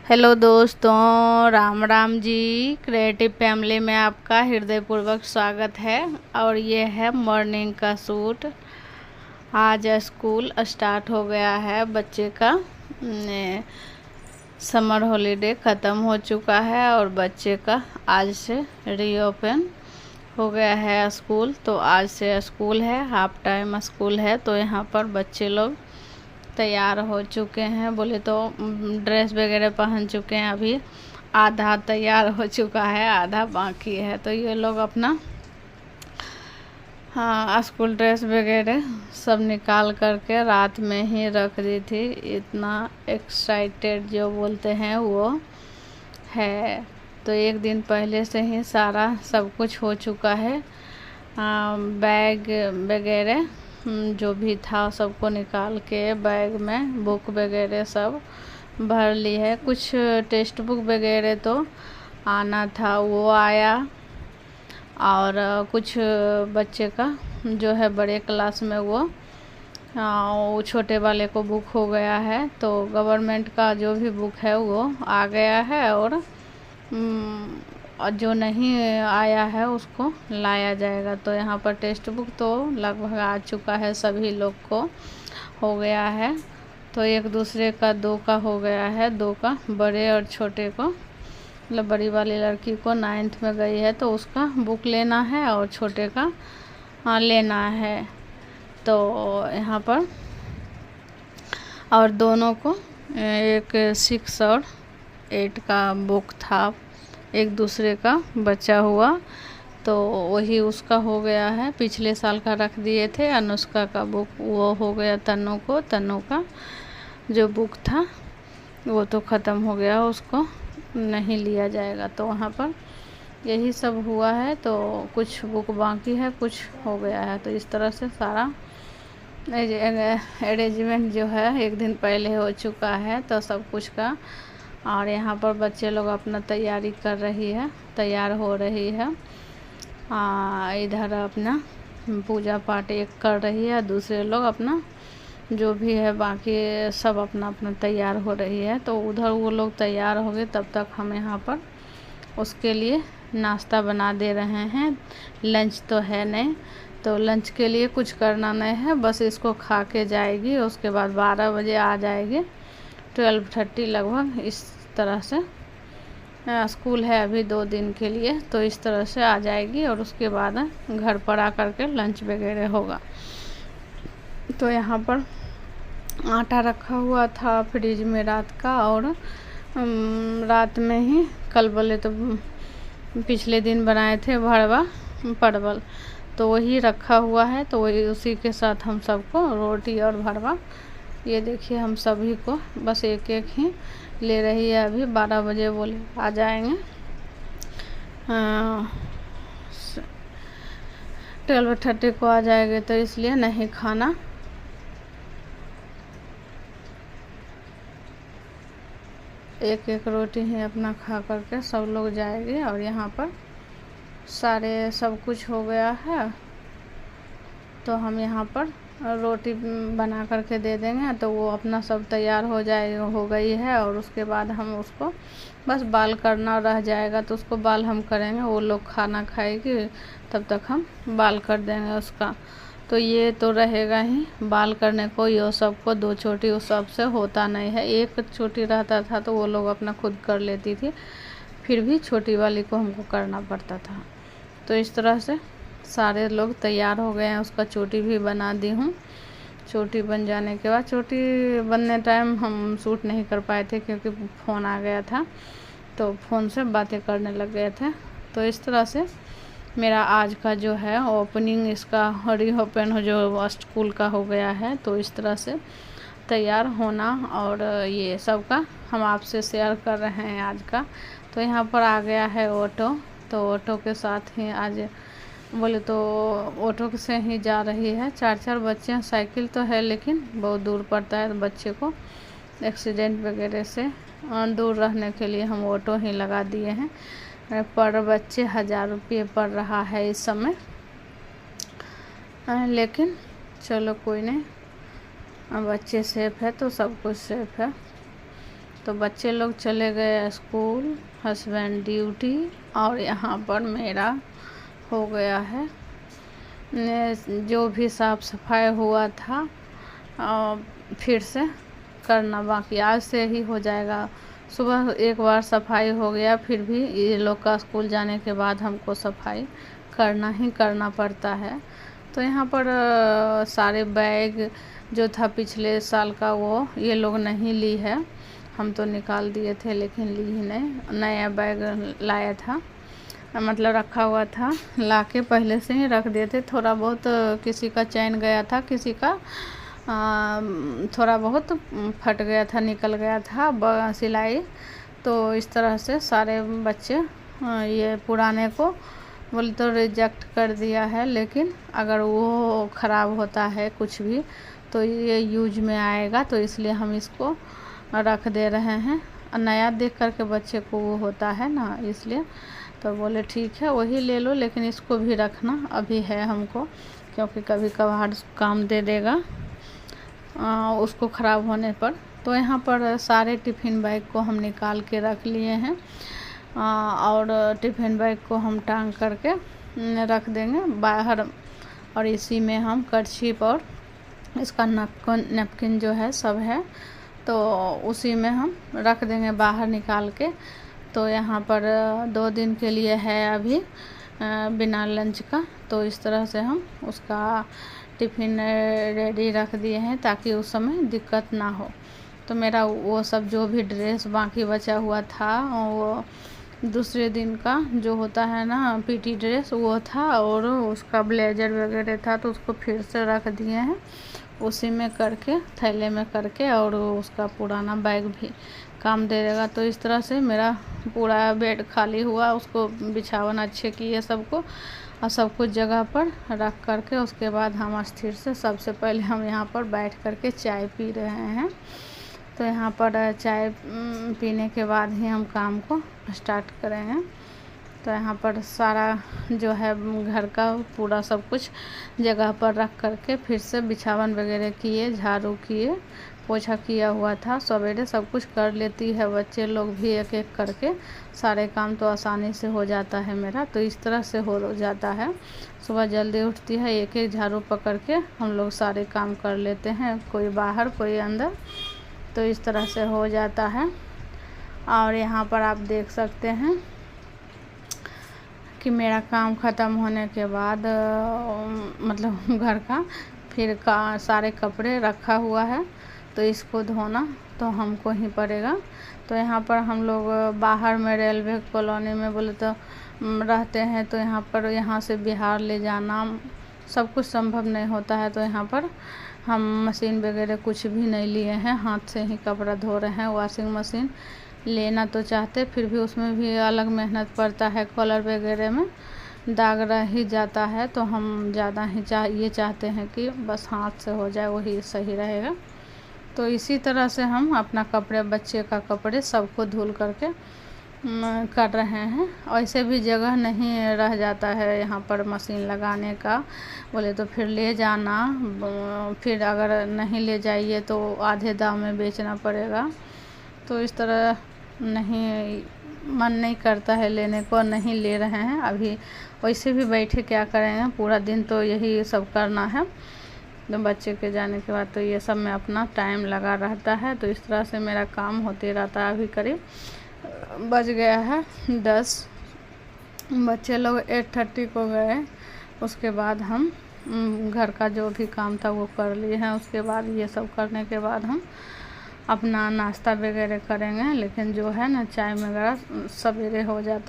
Hello दोस्तों, Ram Ram ji. Creative family में आपका हृदयपूर्वक स्वागत है। और ये है मॉर्निंग का शूट। आज स्कूल स्टार्ट हो गया है बच्चे का। समर हॉलीडे ख़त्म हो चुका है और बच्चे का आज से रीओपन हो गया है स्कूल। तो आज से स्कूल है, हाफ टाइम स्कूल है। तो यहाँ पर बच्चे लोग तैयार हो चुके हैं, बोले तो ड्रेस वगैरह पहन चुके हैं। अभी आधा तैयार हो चुका है, आधा बाकी है। तो ये लोग अपना स्कूल ड्रेस वगैरह सब निकाल करके रात में ही रख दी थी। इतना एक्साइटेड जो बोलते हैं वो है। तो एक दिन पहले से ही सारा सब कुछ हो चुका है। बैग वगैरह जो भी था सबको निकाल के बैग में बुक वगैरह सब भर ली है। कुछ टेक्स्ट बुक वगैरह तो आना था वो आया, और कुछ बच्चे का जो है बड़े क्लास में वो छोटे वाले को बुक हो गया है। तो गवर्नमेंट का जो भी बुक है वो आ गया है, और जो नहीं आया है उसको लाया जाएगा। तो यहाँ पर टेक्स्ट बुक तो लगभग आ चुका है, सभी लोग को हो गया है। तो एक दूसरे का दो का हो गया है, दो का बड़े और छोटे को। मतलब बड़ी वाली लड़की को 9th में गई है तो उसका बुक लेना है, और छोटे का लेना है। तो यहाँ पर और दोनों को एक 6 और 8 का बुक था, एक दूसरे का बचा हुआ। तो वही उसका हो गया है। पिछले साल का रख दिए थे। अनुष्का का बुक वो हो गया, तन्नू का जो बुक था वो तो ख़त्म हो गया, उसको नहीं लिया जाएगा। तो वहाँ पर यही सब हुआ है। तो कुछ बुक बाकी है, कुछ हो गया है। तो इस तरह से सारा अरेंजमेंट जो है एक दिन पहले हो चुका है, तो सब कुछ का। और यहाँ पर बच्चे लोग अपना तैयारी कर रही है, तैयार हो रही है। इधर अपना पूजा पाठ एक कर रही है, दूसरे लोग अपना जो भी है बाकी सब अपना अपना तैयार हो रही है। तो उधर वो लोग तैयार हो गए, तब तक हम यहाँ पर उसके लिए नाश्ता बना दे रहे हैं। लंच तो है नहीं, तो लंच के लिए कुछ करना नहीं है, बस इसको खा के जाएगी। उसके बाद 12 बजे आ जाएगी, 12:30 लगभग। इस तरह से स्कूल है अभी 2 दिन के लिए, तो इस तरह से आ जाएगी। और उसके बाद घर पर आ कर के लंच वगैरह होगा। तो यहाँ पर आटा रखा हुआ था फ्रिज में रात का, और रात में ही कल बोले तो पिछले दिन बनाए थे भरवा परवल, तो वही रखा हुआ है। तो वही उसी के साथ हम सबको रोटी और भरवा, ये देखिए हम सभी को बस एक एक ही ले रही है। अभी 12 बजे बोले आ जाएंगे, 12:30 को आ जाएंगे, तो इसलिए नहीं खाना। एक एक रोटी ही अपना खा करके सब लोग जाएंगे। और यहाँ पर सारे सब कुछ हो गया है, तो हम यहाँ पर रोटी बना करके दे देंगे, तो वो अपना सब तैयार हो गई है। और उसके बाद हम उसको बस बाल करना रह जाएगा, तो उसको बाल हम करेंगे। वो लोग खाना खाएगी, तब तक हम बाल कर देंगे उसका। तो ये तो रहेगा ही बाल करने को। ये सबको 2 चोटी उस सब से होता नहीं है, एक चोटी रहता था तो वो लोग अपना खुद कर लेती थी, फिर भी छोटी वाली को हमको करना पड़ता था। तो इस तरह से सारे लोग तैयार हो गए हैं। उसका चोटी भी बना दी हूँ। चोटी बन जाने के बाद, चोटी बनने टाइम हम शूट नहीं कर पाए थे क्योंकि फ़ोन आ गया था, तो फ़ोन से बातें करने लग गए थे। तो इस तरह से मेरा आज का जो है ओपनिंग, इसका रीओपन जो स्कूल का हो गया है। तो इस तरह से तैयार होना और ये सब का हम आपसे शेयर कर रहे हैं आज का। तो यहाँ पर आ गया है ऑटो, तो ऑटो के साथ ही आज बोले तो ऑटो से ही जा रही है। 4 बच्चे हैं, साइकिल तो है लेकिन बहुत दूर पड़ता है, तो बच्चे को एक्सीडेंट वगैरह से दूर रहने के लिए हम ऑटो ही लगा दिए हैं। पर बच्चे 1000 रुपये पड़ रहा है इस समय, लेकिन चलो कोई नहीं, बच्चे सेफ है तो सब कुछ सेफ है। तो बच्चे लोग चले गए स्कूल, हस्बैंड ड्यूटी, और यहाँ पर मेरा हो गया है जो भी साफ़ सफाई हुआ था फिर से करना बाकी, आज से ही हो जाएगा। सुबह एक बार सफाई हो गया, फिर भी ये लोग का स्कूल जाने के बाद हमको सफाई करना ही करना पड़ता है। तो यहाँ पर सारे बैग जो था पिछले साल का वो ये लोग नहीं ली है, हम तो निकाल दिए थे लेकिन ली ही नहीं। नया बैग लाया था, मतलब रखा हुआ था, लाके पहले से ही रख दिए थे। थोड़ा बहुत किसी का चैन गया था, किसी का थोड़ा बहुत फट गया था, निकल गया था सिलाई। तो इस तरह से सारे बच्चे ये पुराने को बोले तो रिजेक्ट कर दिया है, लेकिन अगर वो ख़राब होता है कुछ भी तो ये यूज में आएगा, तो इसलिए हम इसको रख दे रहे हैं। नया देख कर के बच्चे को वो होता है ना, इसलिए तो बोले ठीक है वही ले लो, लेकिन इसको भी रखना अभी है हमको, क्योंकि कभी कभार काम दे देगा उसको ख़राब होने पर। तो यहाँ पर सारे टिफ़िन बैग को हम निकाल के रख लिए हैं और टिफ़िन बैग को हम टांग करके रख देंगे बाहर, और इसी में हम कर्चीप और इसका नैपकिन जो है सब है, तो उसी में हम रख देंगे बाहर निकाल के। तो यहाँ पर 2 दिन के लिए है अभी बिना लंच का, तो इस तरह से हम उसका टिफ़िन रेडी रख दिए हैं ताकि उस समय दिक्कत ना हो। तो मेरा वो सब जो भी ड्रेस बाकी बचा हुआ था, वो दूसरे दिन का जो होता है ना पीटी ड्रेस वो था, और उसका ब्लेजर वगैरह था, तो उसको फिर से रख दिए हैं उसी में करके, थैले में करके, और उसका पुराना बैग भी काम दे देगा। तो इस तरह से मेरा पूरा बेड खाली हुआ, उसको बिछावन अच्छे किए सबको, और सब कुछ जगह पर रख करके उसके बाद हम स्थिर से सबसे पहले हम यहाँ पर बैठ करके चाय पी रहे हैं। तो यहाँ पर चाय पीने के बाद ही हम काम को स्टार्ट करेंगे। तो यहाँ पर सारा जो है घर का पूरा सब कुछ जगह पर रख करके फिर से बिछावन वगैरह किए, झाड़ू किए, पोछा किया हुआ था, सवेरे सब कुछ कर लेती है, बच्चे लोग भी एक एक करके सारे काम तो आसानी से हो जाता है मेरा। तो इस तरह से हो जाता है, सुबह जल्दी उठती है, एक एक झाड़ू पकड़ के हम लोग सारे काम कर लेते हैं, कोई बाहर कोई अंदर, तो इस तरह से हो जाता है। और यहाँ पर आप देख सकते हैं कि मेरा काम ख़त्म होने के बाद मतलब घर का फिर सारे कपड़े रखा हुआ है, तो इसको धोना तो हमको ही पड़ेगा। तो यहाँ पर हम लोग बाहर में रेलवे कॉलोनी में बोले तो रहते हैं, तो यहाँ पर यहाँ से बिहार ले जाना सब कुछ संभव नहीं होता है। तो यहाँ पर हम मशीन वगैरह कुछ भी नहीं लिए हैं, हाथ से ही कपड़ा धो रहे हैं। वॉशिंग मशीन लेना तो चाहते, फिर भी उसमें भी अलग मेहनत पड़ता है, कॉलर वगैरह में दाग रह ही जाता है, तो हम ज़्यादा ही ये चाहते हैं कि बस हाथ से हो जाए, वही सही रहेगा। तो इसी तरह से हम अपना कपड़े, बच्चे का कपड़े सबको धुल करके कर रहे हैं। ऐसे भी जगह नहीं रह जाता है यहाँ पर मशीन लगाने का, बोले तो फिर ले जाना, फिर अगर नहीं ले जाइए तो आधे दाम में बेचना पड़ेगा। तो इस तरह नहीं, मन नहीं करता है लेने को, नहीं ले रहे हैं अभी। वैसे भी बैठे क्या करेंगे, पूरा दिन तो यही सब करना है। तो बच्चे के जाने के बाद तो ये सब में अपना टाइम लगा रहता है। तो इस तरह से मेरा काम होते रहता है। अभी करीब बज गया है 10, बच्चे लोग 8:30 को गए, उसके बाद हम घर का जो भी काम था वो कर लिए हैं। उसके बाद ये सब करने के बाद हम अपना नाश्ता वगैरह करेंगे, लेकिन जो है ना चाय वगैरह सवेरे हो जाता है।